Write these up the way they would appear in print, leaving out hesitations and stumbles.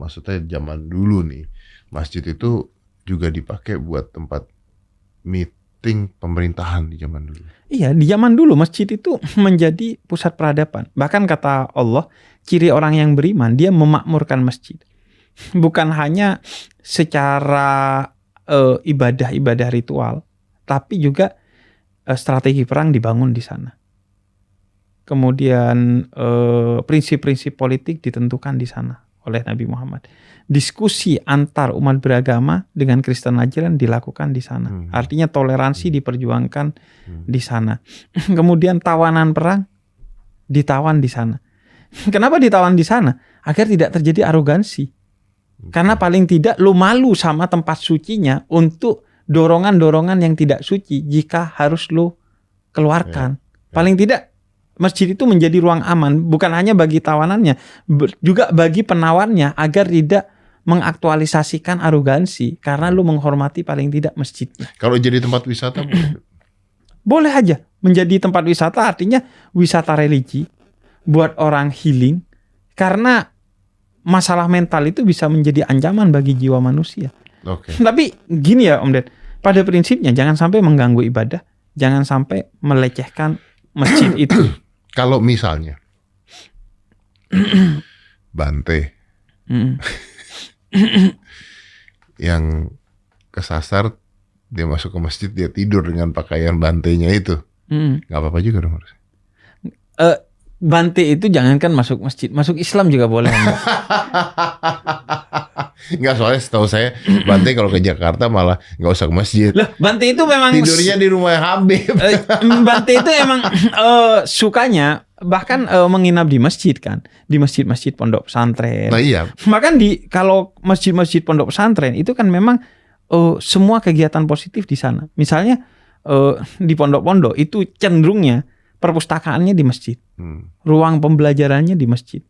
maksudnya zaman dulu nih, masjid itu juga dipakai buat tempat meeting pemerintahan di zaman dulu. Iya, di zaman dulu masjid itu menjadi pusat peradaban. Bahkan kata Allah, ciri orang yang beriman, dia memakmurkan masjid. Bukan hanya secara ibadah-ibadah ritual, tapi juga strategi perang dibangun di sana. Kemudian prinsip-prinsip politik ditentukan di sana oleh Nabi Muhammad. Diskusi antar umat beragama dengan Kristen Najran dilakukan di sana. Artinya toleransi diperjuangkan di sana. Kemudian tawanan perang ditawan di sana. Kenapa ditawan di sana? Agar tidak terjadi arogansi. Karena paling tidak lu malu sama tempat sucinya untuk dorongan-dorongan yang tidak suci jika harus lu keluarkan. Paling tidak masjid itu menjadi ruang aman, bukan hanya bagi tawanannya, juga bagi penawarnya agar tidak mengaktualisasikan arogansi karena lu menghormati paling tidak masjidnya. Kalau jadi tempat wisata boleh aja menjadi tempat wisata, artinya wisata religi buat orang healing, karena masalah mental itu bisa menjadi ancaman bagi jiwa manusia. Tapi gini ya Om Ded, pada prinsipnya jangan sampai mengganggu ibadah, jangan sampai melecehkan masjid itu. Kalau misalnya Bante yang kesasar, dia masuk ke masjid, dia tidur dengan pakaian bantenya itu, nggak apa-apa juga dong harusnya. Bante itu jangankan masuk masjid, masuk Islam juga boleh. Enggak, soalnya setahu saya Bante kalau ke Jakarta malah nggak usah ke masjid. Lah, Bante itu memang tidurnya di rumah Habib. Bante itu emang sukanya bahkan menginap di masjid kan, di masjid-masjid pondok pesantren. Nah iya. Bahkan kalau masjid-masjid pondok pesantren itu kan memang semua kegiatan positif di sana. Misalnya di pondok-pondok itu cenderungnya perpustakaannya di masjid, ruang pembelajarannya di masjid,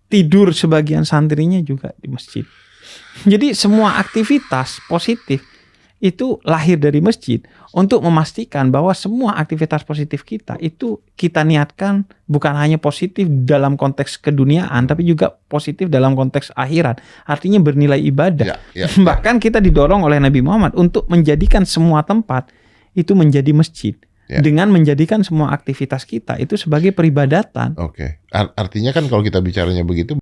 tidur sebagian santrinya juga di masjid. Jadi semua aktivitas positif itu lahir dari masjid untuk memastikan bahwa semua aktivitas positif kita itu kita niatkan bukan hanya positif dalam konteks keduniaan, tapi juga positif dalam konteks akhirat. Artinya bernilai ibadah. Bahkan kita didorong oleh Nabi Muhammad untuk menjadikan semua tempat itu menjadi masjid. Dengan menjadikan semua aktivitas kita itu sebagai peribadatan. Artinya kan kalau kita bicaranya begitu,